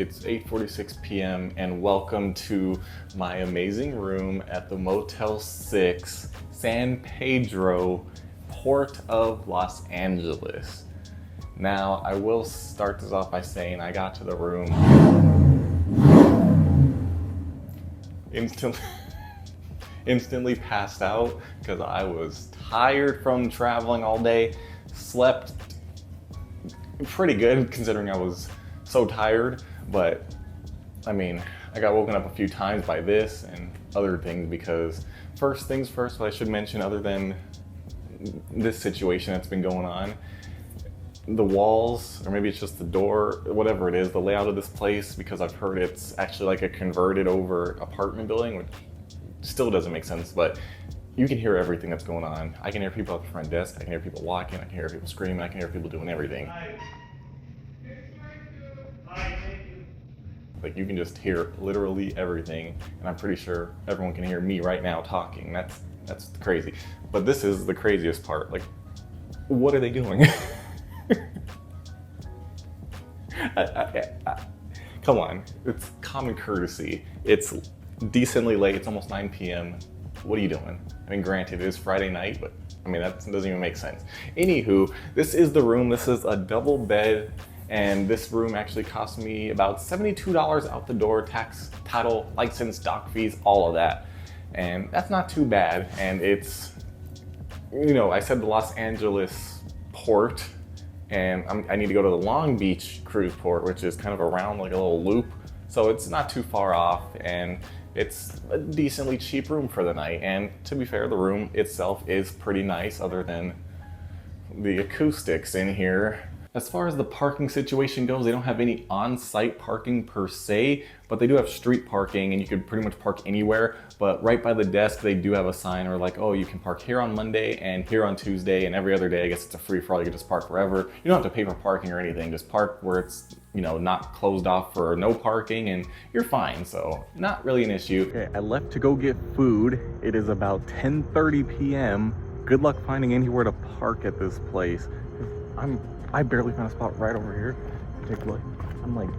It's 8:46 p.m. and welcome to my amazing room at the Motel 6, San Pedro, Port of Los Angeles. Now, I will start this off by saying I got to the room instantly passed out because I was tired from traveling all day, slept pretty good considering I was so tired, but I mean, I got woken up a few times by this and other things because first things first, what I should mention other than this situation that's been going on, the walls, or maybe it's just the door, whatever it is, the layout of this place, because I've heard it's actually like a converted over apartment building, which still doesn't make sense, but you can hear everything that's going on. I can hear people at the front desk, I can hear people walking, I can hear people screaming, I can hear people doing everything. Like you can just hear literally everything, and I'm pretty sure everyone can hear me right now talking. That's crazy. But this is the craziest part. Like, what are they doing? Come on, it's common courtesy. It's decently late, it's almost 9 p.m. What are you doing? I mean, granted, it is Friday night, but I mean, that doesn't even make sense. Anywho, this is the room. This is a double bed, and this room actually cost me about $72 out the door, tax, title, license, dock fees, all of that. And that's not too bad. And it's, you know, I said the Los Angeles port, and I need to go to the Long Beach cruise port, which is kind of around like a little loop. So it's not too far off, and it's a decently cheap room for the night. And to be fair, the room itself is pretty nice other than the acoustics in here. As far as the parking situation goes, they don't have any on-site parking per se, but they do have street parking and you could pretty much park anywhere. But right by the desk, they do have a sign or like, oh, you can park here on Monday and here on Tuesday, and every other day, I guess it's a free-for-all. You can just park wherever. You don't have to pay for parking or anything. Just park where it's, you know, not closed off for no parking and you're fine. So not really an issue. Okay, I left to go get food. It is about 10:30 p.m. Good luck finding anywhere to park at this place. I barely found a spot right over here. Take a look. I'm like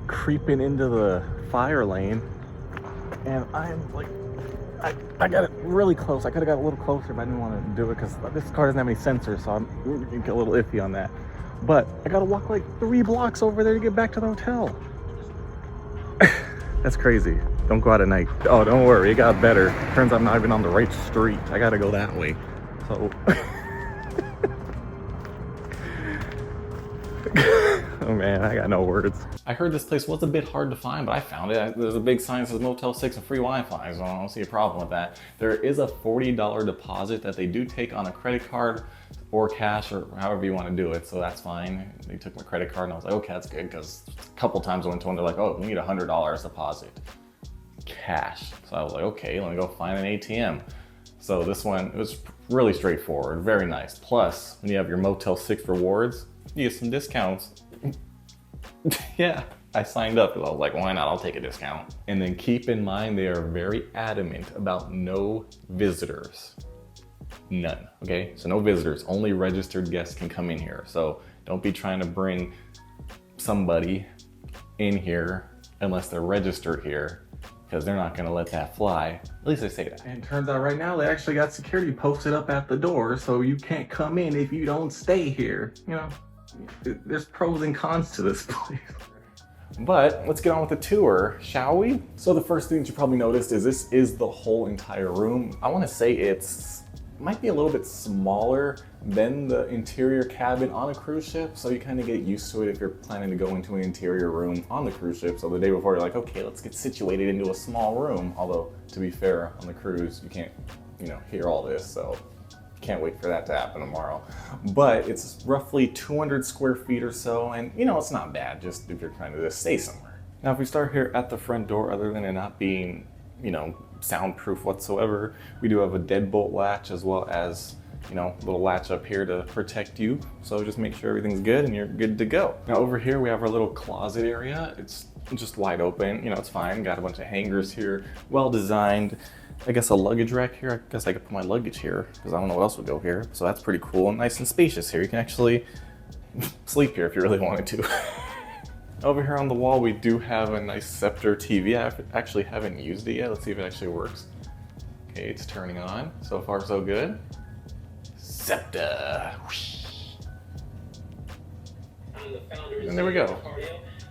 creeping into the fire lane, and I'm like, I got it really close. I could have got a little closer, but I didn't want to do it because this car doesn't have any sensors, so I'm a little iffy on that. But I gotta walk like 3 blocks over there to get back to the hotel. That's crazy. Don't go out at night. Oh, don't worry, it got better. Turns out I'm not even on the right street. I gotta go that way. So. Oh man, I got no words. I heard this place was a bit hard to find, but I found it. There's a big sign that says Motel 6 and free Wi-Fi, so I don't see a problem with that. There is a $40 deposit that they do take on a credit card or cash or however you want to do it, so that's fine. They took my credit card and I was like, okay, that's good, because a couple times I went to one, they're like, oh, we need $100 deposit. Cash. So I was like, okay, let me go find an ATM. So this one, it was really straightforward, very nice. Plus, when you have your Motel 6 rewards, you get some discounts. Yeah, I signed up because I was like, why not? I'll take a discount. And then keep in mind, they are very adamant about no visitors. None, okay? So no visitors, only registered guests can come in here. So don't be trying to bring somebody in here unless they're registered here, because they're not gonna let that fly. At least they say that. And it turns out right now they actually got security posted up at the door, so you can't come in if you don't stay here. You know, there's pros and cons to this place. But let's get on with the tour, shall we? So the first thing that you probably noticed is this is the whole entire room. I wanna say it's might be a little bit smaller than the interior cabin on a cruise ship, so you kind of get used to it if you're planning to go into an interior room on the cruise ship. So the day before you're like, okay, let's get situated into a small room. Although, to be fair, on the cruise, you can't, you know, hear all this, so can't wait for that to happen tomorrow. But it's roughly 200 square feet or so, and you know, it's not bad, just if you're trying to just stay somewhere. Now, if we start here at the front door, other than it not being, you know, soundproof whatsoever, we do have a deadbolt latch as well as, you know, a little latch up here to protect you. So just make sure everything's good and you're good to go. Now over here we have our little closet area. It's just wide open, you know, it's fine. Got a bunch of hangers here, well designed. I guess a luggage rack here. I guess I could put my luggage here because I don't know what else would go here. So that's pretty cool and nice and spacious here. You can actually sleep here if you really wanted to. Over here on the wall, we do have a nice Scepter TV. I actually haven't used it yet. Let's see if it actually works. Okay, it's turning on. So far, so good. Scepter. And there we go.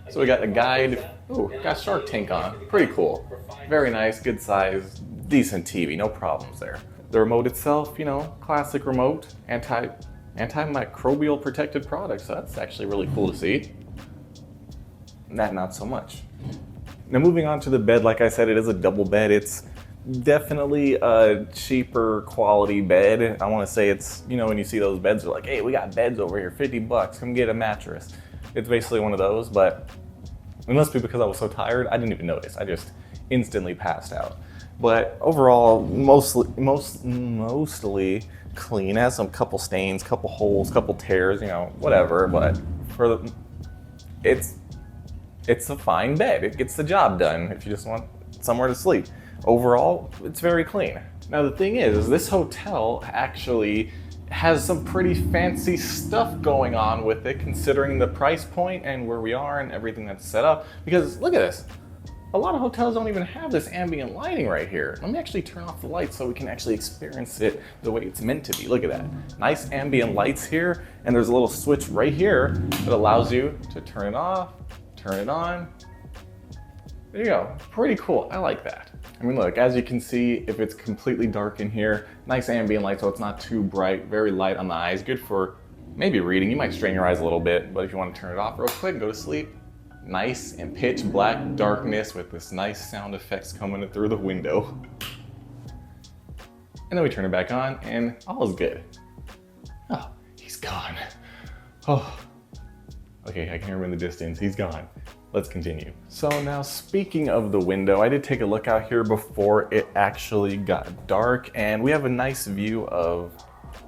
So we got a guide. Ooh, got Shark Tank on. Pretty cool. Very nice, good size, decent TV. No problems there. The remote itself, you know, classic remote, antimicrobial protected product. So that's actually really cool to see. That not so much. Now moving on to the bed, like I said, it is a double bed. It's definitely a cheaper quality bed. I want to say it's, you know, when you see those beds, they're like, hey, we got beds over here, 50 bucks, come get a mattress. It's basically one of those, but it must be because I was so tired, I didn't even notice. I just instantly passed out. But overall, mostly clean. It has some couple stains, couple holes, couple tears, you know, whatever, but for the, it's a fine bed. It gets the job done if you just want somewhere to sleep. Overall, it's very clean. Now the thing is this hotel actually has some pretty fancy stuff going on with it, considering the price point and where we are and everything that's set up. Because look at this. A lot of hotels don't even have this ambient lighting right here. Let me actually turn off the lights so we can actually experience it the way it's meant to be. Look at that. Nice ambient lights here, and there's a little switch right here that allows you to turn it off, turn it on. There you go. Pretty cool. I like that. I mean, look, as you can see, if it's completely dark in here, nice ambient light so it's not too bright, very light on the eyes, good for maybe reading. You might strain your eyes a little bit, but if you want to turn it off real quick and go to sleep, nice and pitch black darkness with this nice sound effects coming through the window. And then we turn it back on and all is good. Oh, he's gone. Oh, okay, I can hear him in the distance. He's gone. Let's continue. So now speaking of the window, I did take a look out here before it actually got dark, and we have a nice view of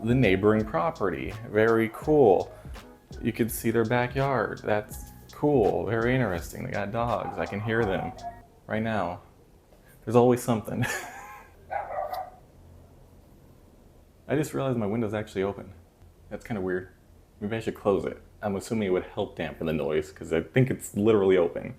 the neighboring property. Very cool. You can see their backyard. That's cool, very interesting. They got dogs. I can hear them right now. There's always something. I just realized my window's actually open. That's kind of weird. Maybe I should close it. I'm assuming it would help dampen the noise because I think it's literally open.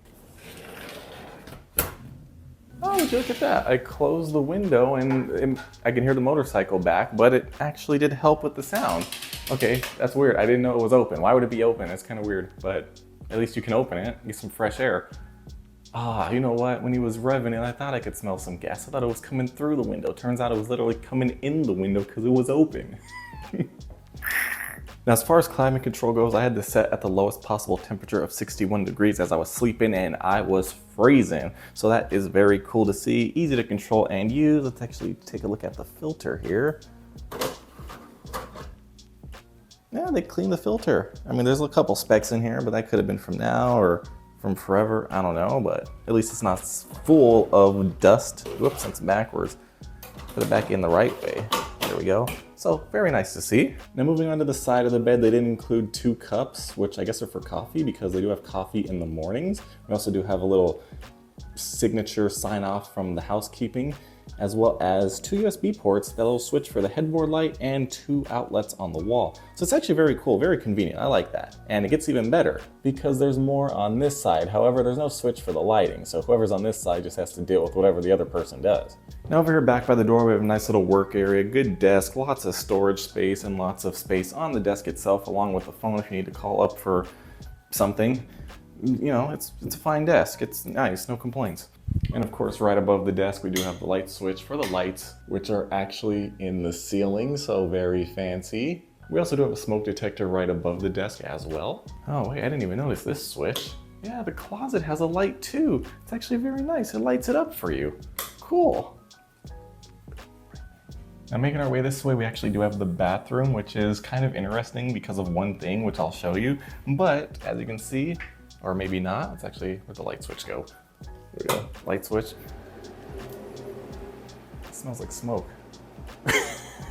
Oh, would you look at that? I closed the window and I can hear the motorcycle back, but it actually did help with the sound. Okay, that's weird. I didn't know it was open. Why would it be open? That's kind of weird, but at least you can open it, get some fresh air. Ah, you know what? When he was revving it, I thought I could smell some gas. I thought it was coming through the window. Turns out it was literally coming in the window because it was open. Now, as far as climate control goes, I had this set at the lowest possible temperature of 61 degrees as I was sleeping and I was freezing. So that is very cool to see, easy to control and use. Let's actually take a look at the filter here. Yeah, they cleaned the filter. I mean, there's a couple specks in here, but that could have been from now or from forever. I don't know, but at least it's not full of dust. Whoops, that's backwards. Put it back in the right way. There we go. So very nice to see. Now moving on to the side of the bed, they did include 2 cups, which I guess are for coffee because they do have coffee in the mornings. We also do have a little signature sign off from the housekeeping, as well as 2 USB ports that'll switch for the headboard light and 2 outlets on the wall. So it's actually very cool, very convenient. I like that. And it gets even better because there's more on this side. However, there's no switch for the lighting. So whoever's on this side just has to deal with whatever the other person does. Now over here back by the door, we have a nice little work area, good desk, lots of storage space and lots of space on the desk itself, along with a phone if you need to call up for something. You know, it's a fine desk. It's nice, no complaints. And of course, right above the desk, we do have the light switch for the lights, which are actually in the ceiling, so very fancy. We also do have a smoke detector right above the desk as well. Oh wait, I didn't even notice this switch. Yeah, the closet has a light too. It's actually very nice. It lights it up for you. Cool. Now making our way this way, we actually do have the bathroom, which is kind of interesting because of one thing, which I'll show you. But as you can see, or maybe not, it's actually where the light switch go. There we go, light switch. It smells like smoke.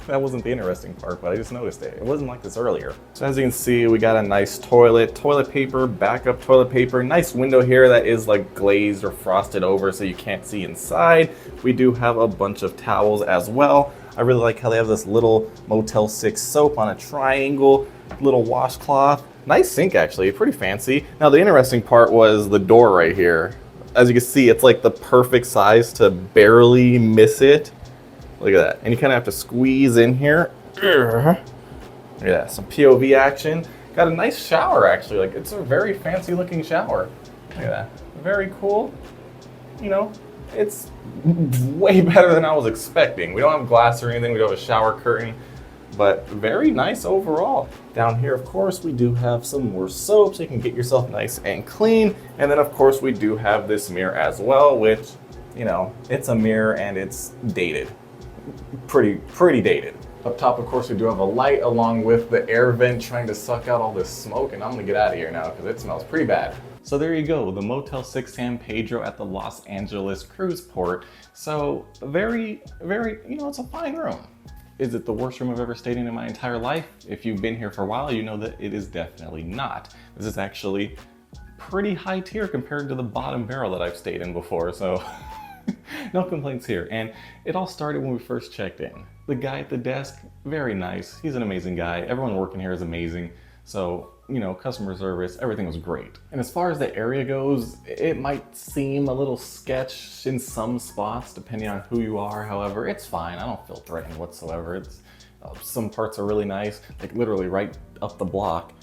That wasn't the interesting part, but I just noticed it. It wasn't like this earlier. So as you can see, we got a nice toilet paper, backup toilet paper, nice window here that is like glazed or frosted over so you can't see inside. We do have a bunch of towels as well. I really like how they have this little Motel 6 soap on a triangle, little washcloth, Nice sink, actually, pretty fancy. Now, the interesting part was the door right here. As you can see, it's like the perfect size to barely miss it. Look at that. And you kind of have to squeeze in here. Yeah, some POV action. Got a nice shower, actually. Like, it's a very fancy looking shower. Look at that. Very cool. You know, it's way better than I was expecting. We don't have glass or anything. We don't have a shower curtain, but very nice overall. Down here, of course, we do have some more soap so you can get yourself nice and clean. And then, of course, we do have this mirror as well, which, you know, it's a mirror and it's dated. Pretty dated. Up top, of course, we do have a light along with the air vent trying to suck out all this smoke, and I'm gonna get out of here now because it smells pretty bad. So there you go, the Motel 6 San Pedro at the Los Angeles cruise port. So very, you know, it's a fine room. Is it the worst room I've ever stayed in my entire life? If you've been here for a while, you know that it is definitely not. This is actually pretty high tier compared to the bottom barrel that I've stayed in before, so no complaints here. And it all started when we first checked in. The guy at the desk, very nice. He's an amazing guy. Everyone working here is amazing. So, you know, customer service, everything was great. And as far as the area goes, it might seem a little sketch in some spots, depending on who you are. However, it's fine. I don't feel threatened whatsoever. It's some parts are really nice. Like literally right up the block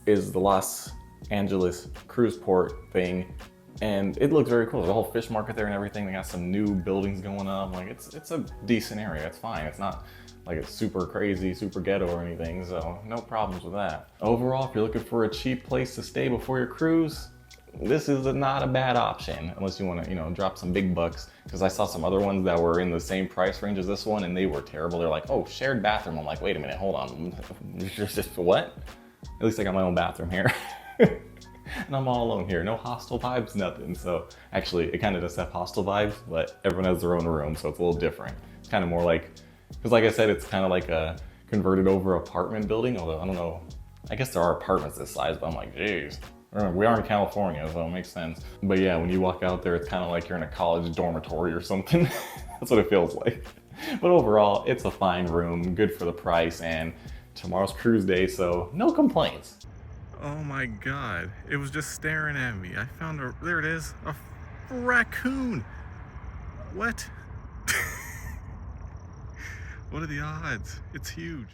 is the Los Angeles cruise port thing. And it looks very cool. There's a whole fish market there and everything. They got some new buildings going up. Like it's a decent area. It's fine. It's not like it's super crazy, super ghetto or anything. So no problems with that. Overall, if you're looking for a cheap place to stay before your cruise, this is not a bad option unless you want to, you know, drop some big bucks. Because I saw some other ones that were in the same price range as this one and they were terrible. They're like, oh, shared bathroom. I'm like, wait a minute, hold on. What? At least I got my own bathroom here. And I'm all alone here, no hostile vibes, nothing. So actually, it kind of does have hostile vibes, but everyone has their own room, so it's a little different. It's kind of more like, because like I said, it's kind of like a converted over apartment building, although I don't know, I guess there are apartments this size, but I'm like, geez. We are in California, so it makes sense. But yeah, when you walk out there, it's kind of like you're in a college dormitory or something. That's what it feels like. But overall, it's a fine room, good for the price, and tomorrow's cruise day, so no complaints. Oh my God, it was just staring at me. I found there it is, a raccoon. What? What are the odds? It's huge.